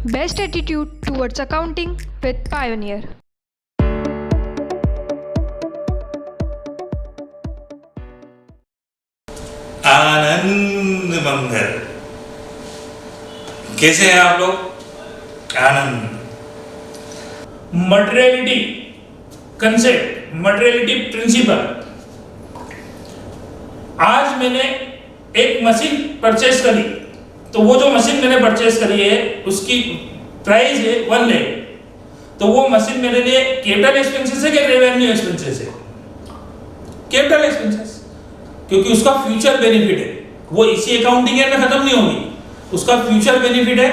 Best attitude towards accounting with Pioneer. आनंद मंगल। कैसे हैं आप लोग? Anand. Materiality concept, materiality principle. आज मैंने एक मशीन परचेस करी, तो वो जो मशीन मैंने परचेस करी है उसकी प्राइस है 1 लाख। तो वो मशीन मेरे लिए कैपिटल एक्सपेंसेस है कि रेवेन्यू एक्सपेंसेस है? कैपिटल एक्सपेंसेस, क्योंकि उसका फ्यूचर बेनिफिट है, वो इसी अकाउंटिंग ईयर में खत्म नहीं होगी, उसका फ्यूचर बेनिफिट है,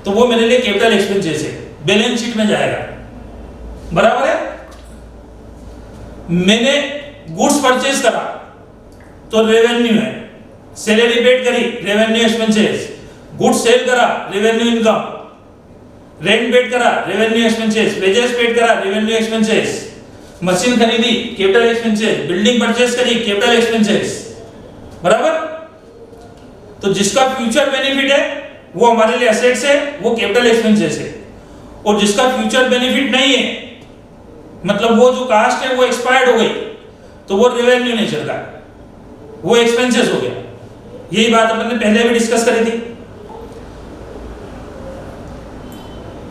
तो वो मेरे लिए कैपिटल एक्सपेंसेस है, बैलेंस शीट में जाएगा। बराबर है? मैंने गुड्स परचेज करा तो रेवेन्यू है, सैलरी पेड करी रेवेन्यू एक्सपेंसेस, गुड्स सेल करा रेवेन्यू इनकम, रेंट पेड करा रेवेन्यू एक्सपेंसेस, वेजेस पेड करा रेवेन्यू एक्सपेंसेस, मशीन खरीदी कैपिटल एक्सपेंसेस, बिल्डिंग परचेज करी कैपिटल एक्सपेंसेस। बराबर? तो जिसका फ्यूचर बेनिफिट है वो हमारे लिए एसेट्स है, वो कैपिटल एक्सपेंसेस है, और जिसका फ्यूचर बेनिफिट नहीं है, मतलब वो जो कास्ट है वो एक्सपायर्ड हो गई, तो वो रेवेन्यू नेचर का, वो एक्सपेंसेस हो गया। यही बात अपन ने पहले भी डिस्कस करी थी।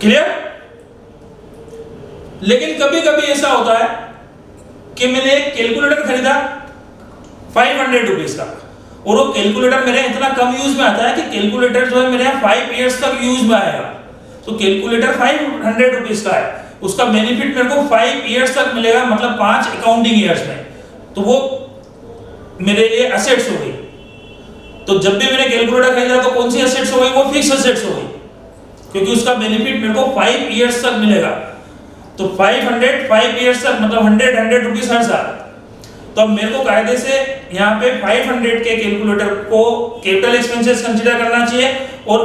क्लियर? लेकिन कभी कभी ऐसा होता है कि मैंने एक कैलकुलेटर खरीदा 500 रुपीज का, और वो कैलकुलेटर मेरे इतना कम यूज में आता है कि कैलकुलेटर जो है मेरे यहाँ 5 इयर्स तक यूज में आएगा। तो कैलकुलेटर 500 रुपीज का है, उसका बेनिफिट मेरे को 5 इयर्स तक मिलेगा, मतलब 5 अकाउंटिंग इयर्स में, तो वो मेरे लिए एसेट्स हो गई। तो जब भी मैंने कैलकुलेटर खरीदा तो कौन सी एसेट्स हो गई? वो फिक्स एसेट्स हो गई, क्योंकि उसका बेनिफिट मेरे को 5 इयर्स तक मिलेगा। तो 5 इयर्स तक, मतलब 100 रुपीज हर साल। तो अब मेरे को कायदे से यहाँ पे 500 के कैलकुलेटर को कैपिटल एक्सपेंसेस कंसीडर करना चाहिए, और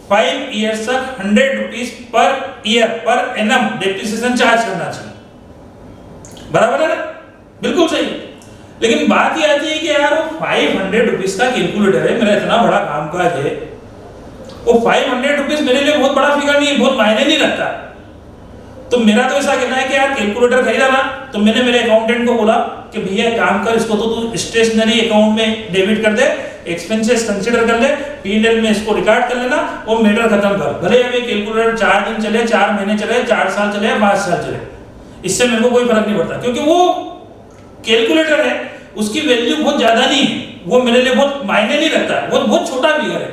5 इयर्स तक 100 rupees per year per annum depreciation charge करना चाहिए। बराबर है ना? बिल्कुल सही। लेकिन बात ये आती है कि यार वो 500 रुपीज का कैलकुलेटर है, मेरा इतना बड़ा कामकाज है, वो 500 रुपीज मेरे लिए बहुत बड़ा फिगर नहीं है, बहुत मायने नहीं रखता। तो मेरा तो ऐसा कहना है कि यार कैलकुलेटर खरीदा ना, तो मैंने मेरे अकाउंटेंट को बोला कि भैया काम कर, इसको तो तू स्टेशनरी अकाउंट में डेबिट कर दे, एक्सपेंसेस कंसीडर कर ले, P&L में इसको रिकॉर्ड कर लेना और मैटर खत्म कर। भले अभी कैलकुलेटर 4 दिन चले, 4 महीने चले, 4 साल चले, 5 साल चले, इससे मेरे को कोई फर्क नहीं पड़ता, क्योंकि वो कैलकुलेटर है, उसकी वैल्यू बहुत ज्यादा नहीं है, वो मेरे लिए बहुत मायने नहीं रखता है, वो बहुत छोटा फिगर है।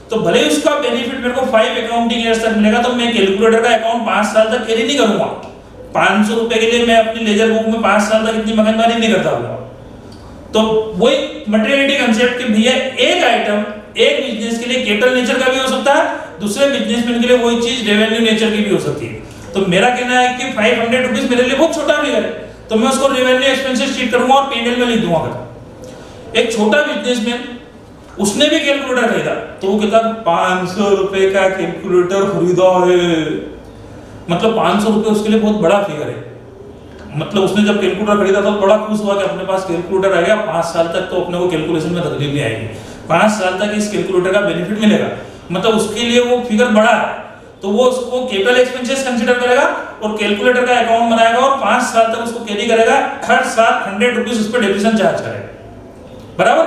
तो भले ही उसका बेनिफिट मेरे को 5 अकाउंटिंग ईयर्स तक मिलेगा, तो मैं कैलकुलेटर का अकाउंट 5 साल तक कैरी नहीं करूंगा। 500 रुपए के लिए मैं अपनी लेजर बुक में 5 साल तक इतनी मगजमारी नहीं करता हूँ। तो वही मटेरियलिटी कंसेप्ट कि भैया एक आइटम एक बिजनेस के लिए कैपिटल नेचर का भी हो सकता है, दूसरे बिजनेसमैन के लिए वही चीज रेवेन्यू नेचर की भी हो सकती है। तो मेरा कहना है कि 500 रुपीज मेरे लिए बहुत छोटा फिगर है, तो मैं उसको रेवेन्यू एक्सपेंसेस शीट करूंगा और P&L में लिख दूंगा। एक छोटा बिजनेसमैन, उसने भी कैलकुलेटर खरीदा, तो वो कहता 500 रुपए का कैलकुलेटर खरीदा है, मतलब 500 रुपए उसके लिए बहुत बड़ा फिगर है। मतलब उसने जब कैलकुलेटर खरीदा तो बड़ा खुश हुआ कि अपने पास कैलकुलेटर आ गया, 5 साल तक तो अपने को कैलकुलेशन में तकलीफ नहीं आएगी, 5 साल तक इस कैलकुलेटर का बेनिफिट मिलेगा, मतलब उसके लिए वो फिगर बड़ा है। तो वो उसको कैपिटल एक्सपेंसेस कंसीडर करेगा और कैलकुलेटर का अकाउंट बनाएगा, और 5 साल तक उसको कैरी करेगा, हर साल 100 रुपीज उस पर डेप्रिसिएशन चार्ज करेगा। बराबर?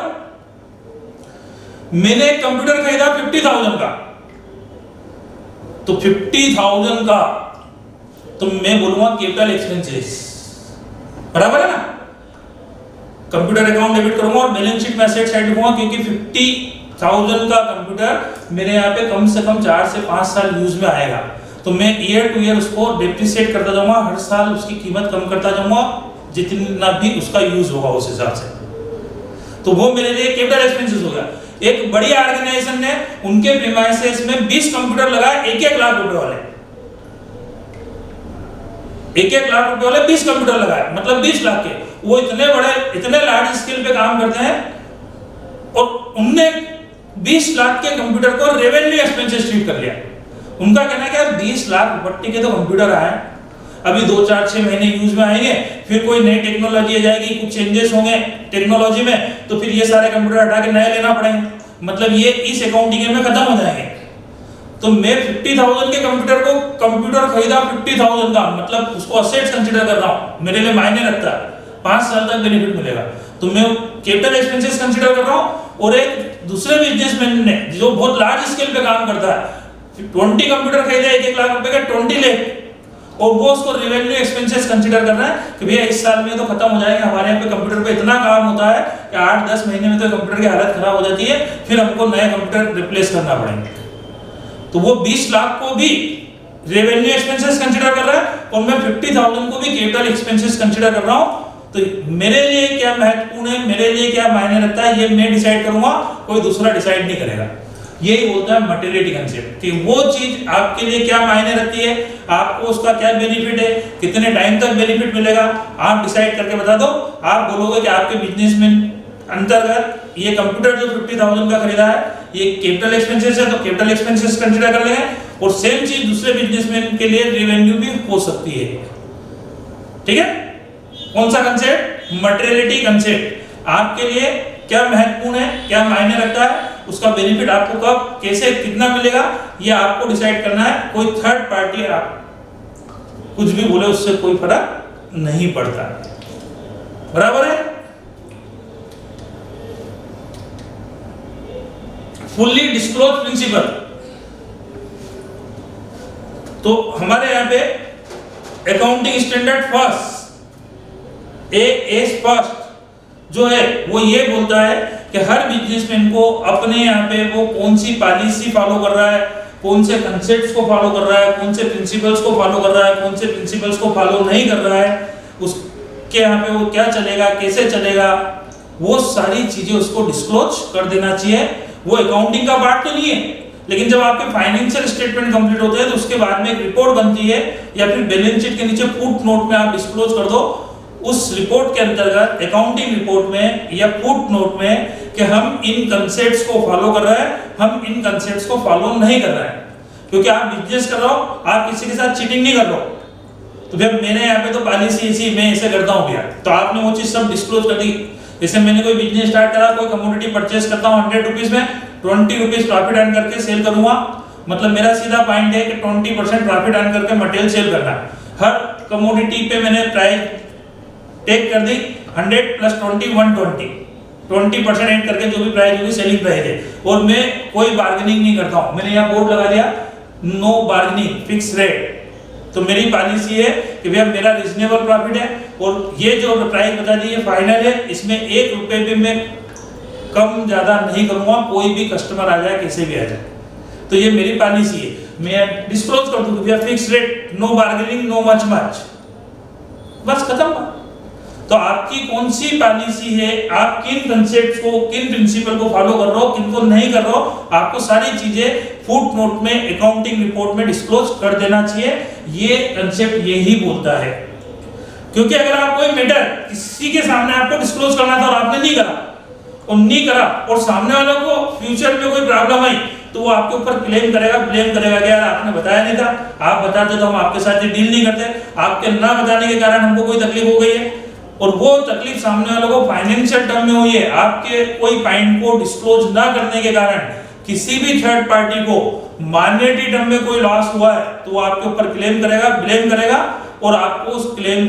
मैंने एक कंप्यूटर खरीदा 50,000 का, तो 50,000 का तो मैं बोलूंगा कैपिटल एक्सपेंसेस। बराबर है ना? कंप्यूटर अकाउंट डेबिट करूंगा और बैलेंस शीट में एसेट साइड लिखूंगा, क्योंकि 50,000 का कंप्यूटर मेरे यहाँ पे कम से कम 4 से 5 साल यूज में आएगा, तो मैं ईयर टू ईयर उसको डेप्रिसिएट करता जाऊंगा, हर साल उसकी कीमत कम करता जाऊंगा जितना भी उसका यूज होगा उस हिसाब से। तो वो मेरे लिए कैपिटल एक्सपेंसेस हो गया। एक बड़ी ऑर्गेनाइजेशन ने उनके प्रीमाइसेस में 20 कंप्यूटर लगाए 1-1 लाख रुपए वाले, 1-1 लाख रुपए वाले 20 कंप्यूटर लगाए, मतलब 20 लाख के। वो इतने बड़े, इतने लार्ज स्केल पे काम करते हैं, और उनने 20 लाख के कंप्यूटर को रेवेन्यू एक्सपेंसेस ट्रीट कर लिया। उनका कहना है कि यार 20 लाख रुपए के तो कंप्यूटर आए, अभी 2-4-6 महीने यूज में आएंगे, फिर कोई नई टेक्नोलॉजी आ जाएगी, कुछ चेंजेस होंगे टेक्नोलॉजी में, तो फिर ये सारे कंप्यूटर हटा के नए लेना पड़ेंगे, मतलब ये इस अकाउंटिंग में खत्म हो जाएंगे। तो मैं 50,000 के कंप्यूटर खरीदा 50,000 का, मतलब उसको असेट्स कंसीडर कर रहा हूँ, मेरे लिए मायने रखता है, 5 साल तक बेनिफिट मिलेगा। तो मैं कैपिटल एक्सपेंसेस कंसीडर कर रहा हूँ। और एक दूसरे बिजनेसमैन ने जो बहुत लार्ज स्केल पे काम करता है 20 कंप्यूटर खरीदा 1 लाख रुपए का, 20 लाख, और वो उसको रेवेन्यू एक्सपेंसेस कंसीडर कर रहा है कि भैया इस साल में तो खत्म हो जाएगा, हमारे यहाँ पे कंप्यूटर पे इतना काम होता है कि 8-10 महीने में तो कंप्यूटर की हालत खराब हो जाती है, फिर हमको नया कंप्यूटर रिप्लेस करना पड़ेगा। तो वो 20 लाख को भी रेवेन्यू एक्सपेंसेस कंसीडर कर रहा है और मैं 50,000 को भी कैपिटल एक्सपेंसेस कंसीडर कर रहा हूँ। तो मेरे लिए क्या महत्वपूर्ण है, मेरे लिए क्या मायने रखता है, ये मैं डिसाइड करूंगा, कोई दूसरा डिसाइड नहीं करेगा। यही बोलता है मटेरियलिटी कंसेप्ट कि वो चीज आपके लिए क्या मायने रखती है, आपको उसका क्या बेनिफिट है, कितने टाइम तक बेनिफिट मिलेगा, आप डिसाइड करके बता दो। आप बोलोगे कि आपके बिजनेस में अंतर्गत ये कंप्यूटर जो 50,000 का खरीदा है ये कैपिटल एक्सपेंसेस है, तो कैपिटल एक्सपेंसेस कंसीडर कर लेंगे। और सेम चीज दूसरे बिजनेसमैन के लिए रेवेन्यू भी हो सकती है। ठीक है, कौन सा कंसेप्ट? Materiality concept. आपके लिए क्या महत्वपूर्ण है, क्या मायने रखता है, उसका बेनिफिट आपको कब, कैसे, कितना मिलेगा, ये आपको डिसाइड करना है। कोई थर्ड पार्टी आप कुछ भी बोले उससे कोई फर्क नहीं पड़ता। बराबर है? Fully disclose principle. तो हमारे यहां पे अकाउंटिंग स्टैंडर्ड फर्स्ट फर्स्ट जो है वो ये बोलता है कि हर बिजनेसमैन को अपने यहाँ पे वो कौन सी पॉलिसी फॉलो कर रहा है, कौन से कंसेप्ट्स को फॉलो कर रहा है, कौन से प्रिंसिपल्स को फॉलो कर रहा है, कौन से प्रिंसिपल्स को फॉलो नहीं कर रहा है, उसके यहाँ पे वो क्या चलेगा, कैसे चलेगा, वो सारी चीजें उसको डिस्क्लोज कर देना चाहिए। वो अकाउंटिंग का पार्ट तो नहीं है, लेकिन जब आपके फाइनेंशियल स्टेटमेंट कंप्लीट होते हैं तो उसके बाद में एक रिपोर्ट बनती है या फिर बैलेंस शीट के नीचे फुट नोट में आप डिस्क्लोज कर दो उस रिपोर्ट के अंतर्गत, अकाउंटिंग रिपोर्ट में या फुट नोट में, कि हम इन कंसेप्ट्स को फॉलो कर रहे हैं, हम इन कंसेप्ट्स को फॉलो नहीं कर रहे हैं। क्योंकि आप बिजनेस कर रहे हो, आप किसी के साथ चीटिंग नहीं कर रहे हो। तो जब मैंने यहाँ पे तो पॉलिसी ऐसी, मैं ऐसे करता हूँ भैया, तो आपने वो चीज सब डिस्क्लोज कर दी। जैसे मैंने कोई बिजनेस स्टार्ट करा, कोई कमोडिटी परचेस करता हूँ 100 रुपीज में, 20 रुपीज प्रॉफिट अर्न करके सेल करूंगा। मतलब मेरा सीधा पॉइंट है कि 20% प्रॉफिट अर्न करके मटेरियल सेल करना है। हर कमोडिटी पे मैंने प्राइस टेक कर दी 100 प्लस 20 120, 20% ऐड करके जो भी प्राइस होगी सेलिंग प्राइस है। और मैं कोई बार्गेनिंग नहीं करता हूँ। मैंने यहाँ बोर्ड लगा दिया नो बार्गेनिंग, फिक्स रेट। तो मेरी पॉलिसी है कि भैया मेरा रीजनेबल प्रॉफिट है और ये जो प्राइस बता दी है फाइनल है, इसमें 1 रुपए भी मैं कम ज्यादा नहीं करूंगा, कोई भी कस्टमर आ जाए कैसे भी आ जाए। तो ये मेरी पॉलिसी है। मैं डिस्क्लोज कर दूं कि भैया fix rate, no bargaining, no much, बस खत्म। तो आपकी कौन सी पॉलिसी है, आप किन कंसेप्ट्स को, किन प्रिंसिपल को फॉलो कर रहे हो, किनको नहीं कर रहे हो, आपको सारी चीजें फुट नोट में, अकाउंटिंग रिपोर्ट में डिस्क्लोज कर देना चाहिए। ये कंसेप्ट यही बोलता है। क्योंकि अगर आप कोई मैटर किसी के सामने आपको डिस्क्लोज करना था और आपने नहीं करा और सामने वालों को फ्यूचर में कोई प्रॉब्लम आई तो वो आपके ऊपर ब्लेम करेगा कि यार आपने बताया नहीं था, आप बताते तो हम आपके साथ डील नहीं करते, आपके ना बताने के कारण हमको कोई तकलीफ हो गई है। और वो तकलीफ सामने वालों को फाइनेंशियल टर्म में हुई है, आपके कोई पॉइंट को डिस्क्लोज ना करने के कारण किसी भी थर्ड पार्टी को मॉनेटरी टर्म में कोई लॉस हुआ है तो वो आपके ऊपर ब्लेम करेगा और आपको उस ब्लेम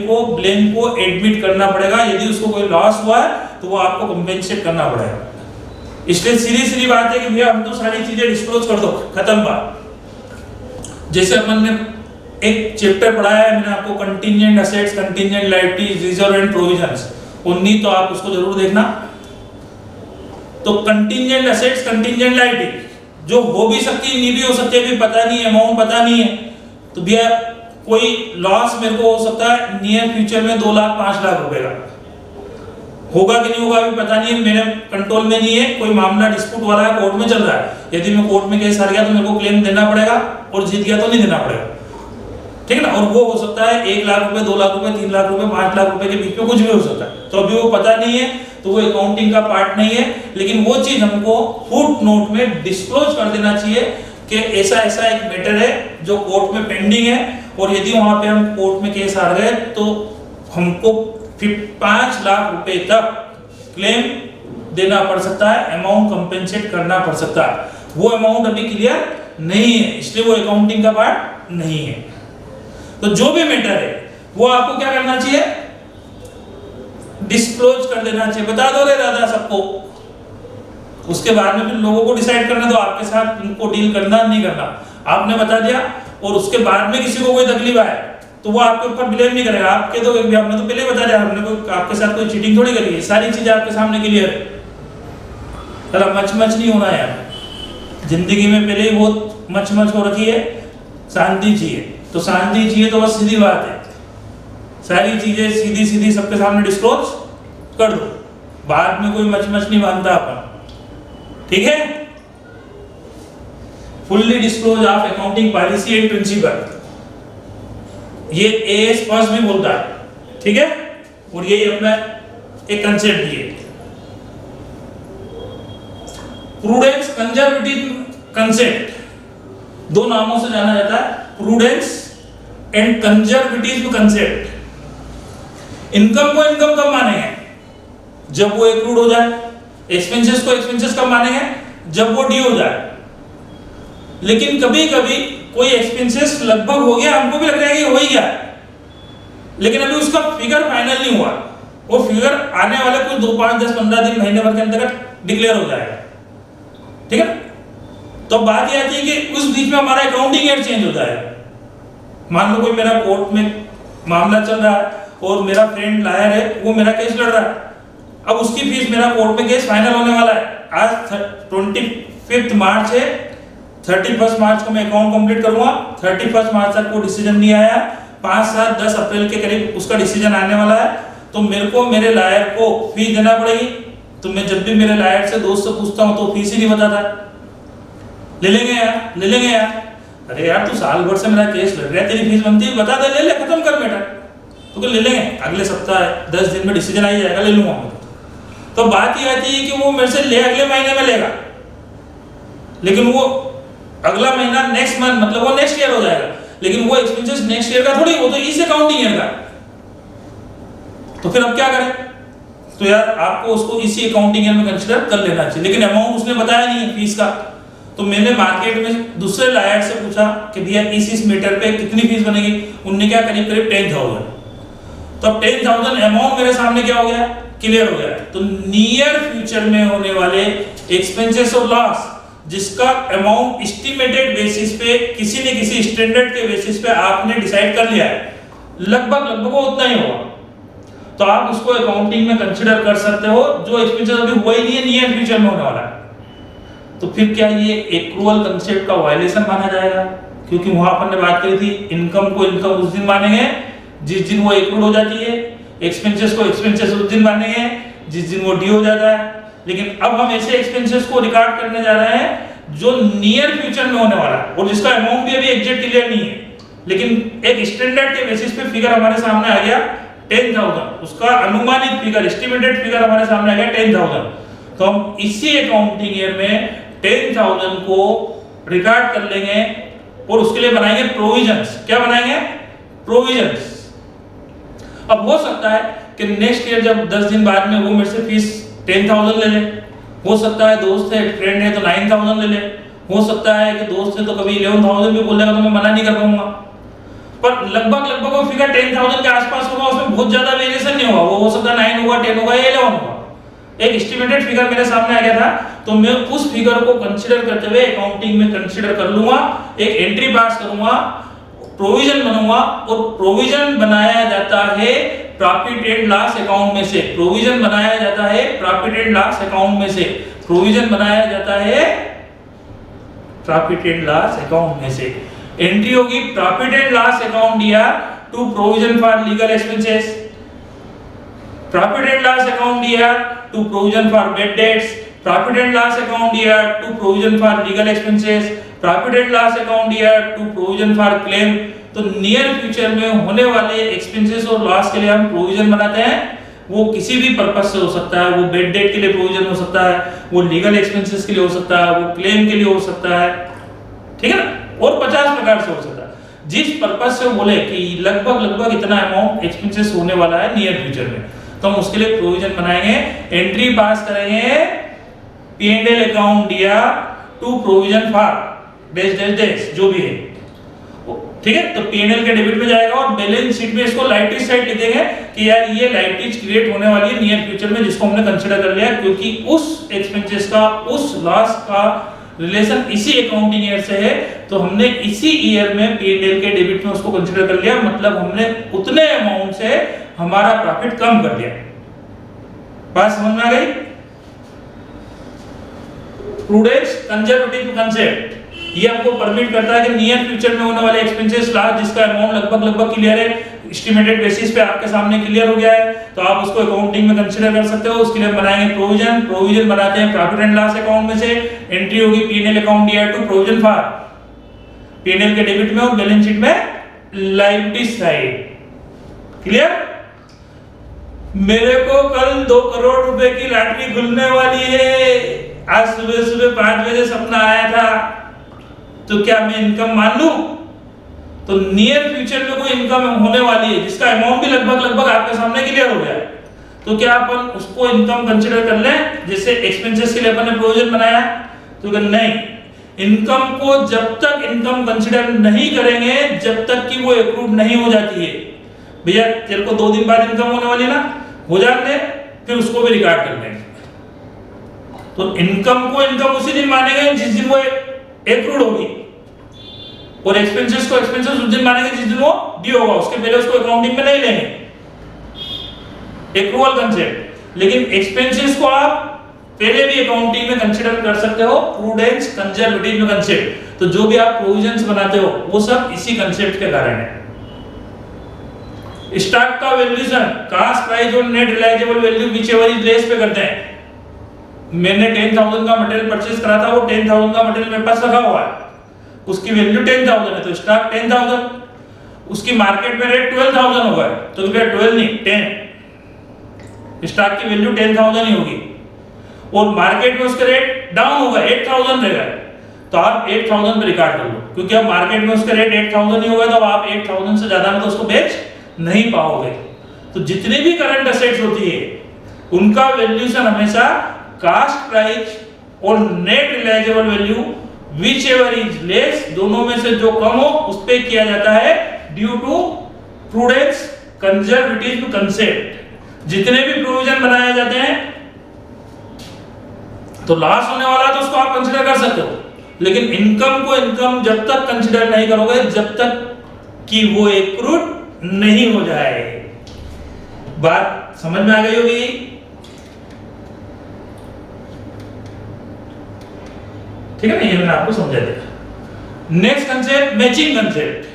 को एडमिट करना पड़ेगा। यदि उसको कोई लॉस हुआ है तो वो आपको कंपेंसेट करना पड़ेगा। इसलिए सीधी बात है कि भैया हम तो सारी चीजें डिस्क्लोज कर दो, खत्म बात। जैसे अपन ने एक चैप्टर पढ़ाया है मैंने आपको, contingent assets, contingent liabilities, reserve and provisions 19, तो आप उसको जरूर देखना। तो कंटिंजेंट असेट्स, कंटिंजेंट लायबिलिटी जो हो भी सकती है, नहीं भी हो सकती है, अभी पता नहीं है, अमाउंट पता नहीं है। तो भैया कोई लॉस मेरे को हो सकता है नियर फ्यूचर में 2 लाख 5 लाख रुपए का, होगा कि नहीं होगा अभी पता नहीं है, मेरे कंट्रोल में नहीं है। कोई मामला डिस्प्यूट वाला है, कोर्ट में चल रहा है, यदि मैं कोर्ट में केस हार गया तो मेरे को क्लेम देना पड़ेगा और जीत गया तो नहीं देना पड़ेगा, ठीक है ना। और वो हो सकता है 1 लाख रुपए, 2 लाख रुपए, 3 लाख रुपए, 5 लाख रुपए के बीच में कुछ भी हो सकता है। तो अभी वो पता नहीं है तो वो अकाउंटिंग का पार्ट नहीं है, लेकिन वो चीज हमको फुट नोट में डिस्क्लोज कर देना चाहिए कि ऐसा एक मैटर है जो कोर्ट में पेंडिंग है और यदि वहां पे हम कोर्ट में केस हार गए तो हमको 5 लाख रुपए तक क्लेम देना पड़ सकता है, अमाउंट कंपेंसेट करना पड़ सकता है। वो अमाउंट अभी क्लियर नहीं है, इसलिए वो अकाउंटिंग का पार्ट नहीं है। तो जो भी मैटर है वो आपको क्या करना चाहिए, डिस्क्लोज कर देना चाहिए, बता दो रे दादा सबको। उसके बाद में फिर लोगों को डिसाइड करना दो आपके साथ उनको डील करना नहीं करना। आपने बता दिया और उसके बाद में किसी को कोई तकलीफ आए तो वो आपके ऊपर ब्लेम नहीं करेगा, आपके तो हमने तो पहले बता दिया, हमने कोई आपके साथ कोई चीटिंग थोड़ी करी है, सारी चीजें आपके सामने क्लियर है। चलो मच नहीं होना यार, जिंदगी में पहले ही बहुत मच हो रखी है, शांति चाहिए। तो शांति चाहिए तो बस सीधी बात है, सारी चीजें सीधी सबके सामने डिस्क्लोज कर दो, बाद में कोई मच नहीं मानता अपन, ठीक है। Fully disclose of accounting policy and principle, ये एएस फर्स्ट भी बोलता है, ठीक है। और यही अपना एक कंसेप्ट भी है। प्रूडेंस कंजर्वेटिव कंसेप्ट, दो नामों से जाना जाता है, prudence and conservative concept. Income को इनकम कब मानेंगे, जब वो एक्रूड हो जाए। एक्सपेंसेस को एक्सपेंसेस कब मानेंगे, जब वो ड्यू हो जाए। लेकिन कभी कोई एक्सपेंसेस लगभग हो गया, हमको भी लग रहा है कि हो ही गया, लेकिन अभी उसका फिगर फाइनल नहीं हुआ, वो फिगर आने वाले कुछ 2, 5, 10, 15 दिन, महीने भर के अंदर डिक्लेयर हो जाएगा, ठीक है। तो बात ये आती है कि उस बीच में हमारा अकाउंटिंग ईयर चेंज होता है। मान लो कोई मेरा कोर्ट में मामला चल रहा है और मेरा फ्रेंड लायर है, वो मेरा केस लड़ रहा है, अब उसकी फीस, मेरा कोर्ट में केस फाइनल होने वाला है, आज 25 मार्च है, 31 मार्च को मैं अकाउंट कंप्लीट करूंगा, 31 मार्च तक वो डिसीजन नहीं आया, 5, 7, 10 अप्रैल के करीब उसका डिसीजन आने वाला है, तो मेरे को मेरे लायर को फीस देना पड़ेगी। तो मैं जब भी मेरे लायर से दोस्त से पूछता हूं तो फीस ही नहीं बताता, ले लेंगे यार, अरे यार तू साल भर से मेरा केस लड़ रहा है, तेरी फीस बनती है, बता दे, ले खत्म कर बेटा, तो ले लेंगे, अगले सप्ताह 10 दिन में डिसीजन आ जाएगा, ले लूंगा मैं। तो बात ये आती है कि वो मेरे से ले अगले महीने में लेगा, लेकिन वो अगला महीना नेक्स्ट मंथ, मतलब वो नेक्स्ट ईयर हो जाएगा, लेकिन वो एक्सपेंसेस नेक्स्ट ईयर का थोड़ी, वो तो इस अकाउंटिंग ईयर का। तो फिर अब क्या करें, तो यार आपको उसको इसी अकाउंटिंग ईयर में कंसीडर कर लेना चाहिए, लेकिन अमाउंट उसने बताया नहीं है फीस का। तो मैंने मार्केट में दूसरे लायर से पूछा कि भैया इस मैटर पे कितनी फीस बनेगी, उनने क्या करीब 10,000। तो अब 10,000 अमाउंट मेरे सामने क्या हो गया, क्लियर हो गया। तो नियर फ्यूचर में होने वाले एक्सपेंसेस और लॉस जिसका अमाउंट एस्टिमेटेड बेसिस पे किसी न किसी स्टैंडर्ड के बेसिस पे आपने डिसाइड कर लिया है, लगभग वो उतना ही होगा, तो आप उसको अकाउंटिंग में कंसीडर कर सकते हो। जो एक्सपेंसेस अभी हुआ ही नहीं है, नियर फ्यूचर में होने वाला है, तो फिर क्या ये एक्रूअल कंसेप्ट का वायलेशन माना जाएगा? क्योंकि वहां अपन ने बात करी थी इनकम को इनकम उस दिन मानेंगे जिस दिन वो एक्रूड हो जाती है, एक्सपेंसेस को एक्सपेंसेस उस दिन मानेंगे जिस दिन वो ड्यू हो जाता है। लेकिन अब हम ऐसे एक्सपेंसेस को रिकॉर्ड करने जा रहे हैं जो नियर फ्यूचर में होने वाला है और जिसका अमाउंट भी अभी एग्जैक्ट क्लियर नहीं है, लेकिन एक स्टैंडर्ड के बेसिस पे फिगर हमारे सामने आ गया 10,000, उसका अनुमानित फिगर, एस्टिमेटेड फिगर हमारे सामने आ गया 10,000। तो हम इसी अकाउंटिंग ईयर में 10,000 को रिकॉर्ड कर लेंगे और उसके लिए बनाएंगे प्रोविजंस। क्या बनाएंगे? प्रोविजंस। अब हो सकता है कि नेक्स्ट ईयर जब 10 दिन बाद में वो मेरे से फीस 10,000 ले ले, हो सकता है दोस्त है, फ्रेंड है तो 9,000 ले ले, हो सकता है कि दोस्त है तो कभी 11,000 भी बोलेगा तो मैं मना नहीं कर पाऊंगा, पर लगभग वो फिगर 10,000 के आसपास होगा, उसमें बहुत ज्यादा वेरिएशन नहीं होगा, वो हो सकता है 9 होगा, 10 होगा या 11 होगा। एक एस्टिमेटेड फिगर मेरे सामने आ गया था, तो मैं उस फिगर को कंसीडर करते हुए अकाउंटिंग में कंसीडर कर लूंगा, एक एंट्री पास करूंगा, प्रोविजन बनाऊंगा, और प्रोविजन बनाया जाता है प्रॉफिट एंड लॉस अकाउंट में से, प्रोविजन बनाया जाता है प्रॉफिट एंड लॉस अकाउंट में से, प्रोविजन बनाया जाता है प्रॉफिट एंड लॉस अकाउंट में से। एंट्री होगी प्रॉफिट एंड लॉस अकाउंट दिया to provision for legal expenses, profit and loss account दिया to provision for bad debts, profit and loss account दिया to provision for legal expenses, profit and loss account दिया to provision for claim. तो near future में होने वाले expenses और loss के लिए हम प्रोविजन बनाते हैं, वो किसी भी पर्पस से हो सकता है, वो बैड डेट के लिए प्रोविजन हो सकता है, वो लीगल एक्सपेंसेस के लिए हो सकता है, वो क्लेम के लिए हो सकता है, ठीक है ना, और 50 प्रकार से हो सकता है। जिस पर्पस से बोले कि लगभग इतना अमाउंट एक्सपेंसेस होने वाला है नियर फ्यूचर में, तो हम उसके लिए प्रोविजन बनाएंगे, एंट्री पास करेंगे, P&L अकाउंट दिया to provision for dash dash dash जो भी है, ठीक है। तो P&L के डेबिट में जाएगा और बैलेंस शीट में इसको लाइटिज साइड लिख देंगे कि यार ये लाइटिज क्रिएट होने वाली है नियर फ्यूचर में, जिसको हमने कंसीडर कर लिया क्योंकि उस एक्सपेंसेस का, उस लॉस का रिलेशन इसी अकाउंटिंग ईयर से है, तो हमने इसी ईयर में P&L के डेबिट में उसको कंसीडर कर लिया, मतलब हमने उतने अमाउंट से हमारा प्रॉफिट कम कर दिया। बात समझ में आ गई? प्रूडेंस कंजर्वेटिव कंसेप्ट ये हमको परमिट करता है कि नियर फ्यूचर में होने वाले एक्सपेंसेस लास्ट जिसका अमाउंट लगभग क्लियर है, एस्टिमेटेड बेसिस पे आपके सामने क्लियर हो गया है, तो आप उसको अकाउंटिंग में कंसीडर कर सकते हो। उसके लिए हम बनाएंगे प्रोविजन बनाते हैं प्रॉफिट एंड लॉस अकाउंट में से, एंट्री होगी P&L अकाउंट ईयर टू प्रोविजन फॉर P&L के डेबिट में और बैलेंस शीट में लायबिलिटी साइड। क्लियर? मेरे को कल 2 करोड़ रुपए की लॉटरी खुलने वाली है, आज सुबह 5 बजे सपना आया था, तो क्या मैं इनकम मान लूं? तो नियर फ्यूचर में कोई इनकम होने वाली है जिसका अमाउंट भी लगभग आपके सामने क्लियर हो गया है, तो क्या अपन उसको इनकम कंसीडर कर लें? जैसे एक्सपेंसेस के लिए अपन ने प्रोविजन बनाया, तो नहीं, इनकम को जब तक इनकम कंसीडर नहीं करेंगे जब तक कि वो अप्रूव नहीं हो जाती है। भैया तेरे को 2 दिन बाद इनकम होने वाली है ना, हो जाते फिर उसको भी रिकॉर्ड कर लेंगे। तो इनकम को इनकम उसी दिन मानेंगे जिस दिन वो एक्रूड होगी, और एक्सपेंसेस को एक्सपेंसेस उस दिन मानेंगे जिस दिन वो ड्यू होगा, उसके पहले उसको अकाउंटिंग में नहीं लेंगे, एक्रूवल कंसेप्ट। लेकिन एक्सपेंसेस को आप पहले भी अकाउंटिंग में कंसीडर कर सकते हो, प्रूडेंस कंजर्वेटिव कंसेप्ट। तो जो भी आप प्रोविजंस बनाते हो वो सब इसी कंसेप्ट के कारण है। स्टॉक का वैल्यूएशन कास्ट प्राइस और net realisable value whichever is less पे करते हैं। मैंने 10,000 का मटेरियल परचेज करा था, वो 10,000 का मटेरियल मेरे पास रखा हुआ है, उसकी वैल्यू 10,000 है, तो स्टॉक 10,000, उसकी मार्केट में रेट 12,000 होगा, तो भैया 12 नहीं 10, स्टॉक की वैल्यू 10,000 ही होगी, और मार्केट में उसका रेट डाउन होगा 8,000 रहेगा, तो आप 8,000 पे रिकॉर्ड कर लो, क्योंकि अब मार्केट में उसका रेट 8,000 ही होगा, तो आप 8,000 से ज्यादा में तो उसको बेच नहीं पाओगे। तो जितने भी करंट असेट्स होती है उनका वैल्यूएशन हमेशा कास्ट प्राइस और net realisable value whichever is less, दोनों में से जो कम हो उस पे किया जाता है, due to prudence conservative concept. जितने भी प्रोविजन बनाए जाते हैं, तो लॉस होने वाला है तो उसको आप कंसीडर कर सकते हो, लेकिन इनकम को इनकम जब तक कंसीडर नहीं करोगे जब तक कि वो एक्रूड नहीं हो जाए। बात समझ में आ गई होगी? ठीक है ना, ये मैंने आपको समझा दिया। Next concept matching concept.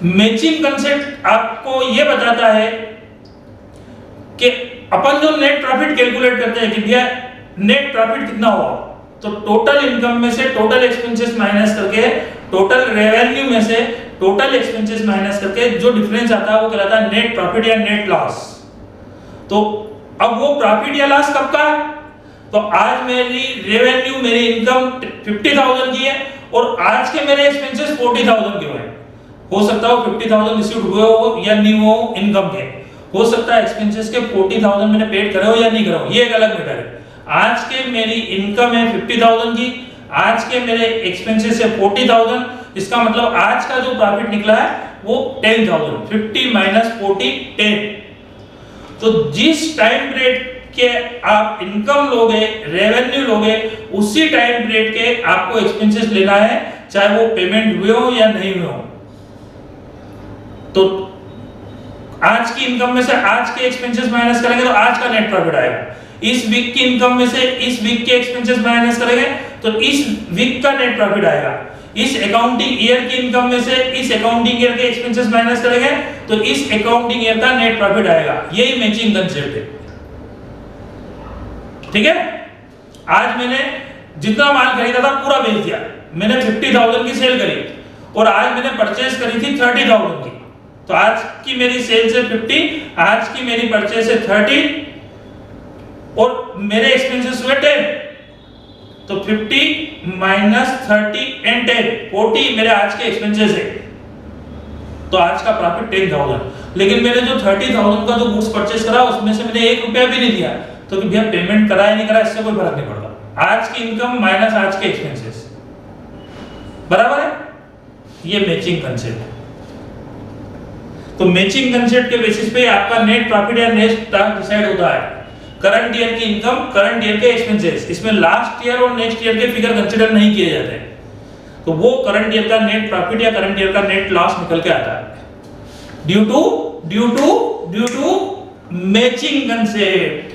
Matching concept आपको ये बताता है कि अपन जो नेट प्रॉफिट कैलकुलेट करते हैं कि भैया नेट प्रॉफिट कितना हुआ, तो टोटल इनकम में से टोटल एक्सपेंसेस माइनस करके, टोटल रेवेन्यू में से टोटल एक्सपेंसेस माइनस करके जो डिफरेंस आता है वो कहलाता है नेट प्रॉफिट या नेट लॉस। तो अब वो प्रॉफिट या लॉस कब का है? तो आज मेरी रेवेन्यू, मेरी इनकम 50,000 की है और आज के मेरे एक्सपेंसेस 40,000 के हुए। हो सकता हो 50,000 रिसीव हुए हो या नहीं हो इनकम के, हो सकता है एक्सपेंसेस के 40,000 मैंने पेड करे हो या नहीं करे हो, ये एक अलग मैटर है। आज के मेरी इनकम है 50,000 की, आज के मेरे एक्सपेंसेस है 40,000, इसका मतलब आज का जो प्रॉफिट निकला है वो 10,000, 50 माइनस 40 10। तो जिस टाइम पीरियड के आप इनकम लोगे, रेवेन्यू लोगे, उसी टाइम पीरियड के आपको एक्सपेंसेस लेना है, चाहे वो पेमेंट हुए हो या नहीं हुए हो। तो आज की इनकम में से आज के एक्सपेंसेस माइनस करेंगे तो आज का नेट प्रॉफिट आएगा। इस वीक की इनकम में से इस वीक के एक्सपेंसेस माइनस करेंगे तो इस वीक का नेट प्रॉफिट आएगा। इस अकाउंटिंग ईयर की इनकम में से इस अकाउंटिंग ईयर के एक्सपेंसेस माइनस करेंगे तो इस अकाउंटिंग ईयर का नेट प्रॉफिट आएगा। यही मैचिंग कंसेप्ट है, ठीक है। आज मैंने जितना माल खरीदा था पूरा बेच दिया, मैंने 50,000 की सेल करी और आज मैंने परचेज करी थी 30,000 की, तो आज की मेरी सेल से 50, आज की मेरी परचेज से 30 और मेरे एक्सपेंसेस हुए 10, तो 50 माइनस 30 एंड 10 40 मेरे आज के एक्सपेंसेस है, तो आज का प्रॉफिट 10,000। लेकिन मैंने जो 30,000 का जो गुड्स परचेज करा उसमें से मैंने 1 रुपया भी नहीं दिया, तो कि भैया पेमेंट करा या नहीं करा इससे कोई फर्क नहीं पड़ता। आज की इनकम माइनस आज के एक्सपेंसेस, बराबर है? ये मैचिंग कंसेप्ट है। तो मैचिंग कंसेप्ट के बेसिस पे आपका नेट प्रॉफिट या नेट स्टॉक डिसाइड होता है। करंट ईयर की इनकम, करंट ईयर के एक्सपेंसेस, इसमें लास्ट ईयर और नेक्स्ट ईयर के फिगर कंसीडर नहीं किए जाते, तो वो करंट ईयर का नेट प्रॉफिट या करंट ईयर का नेट लॉस निकल के आता है ड्यू टू मैचिंग कंसेप्ट।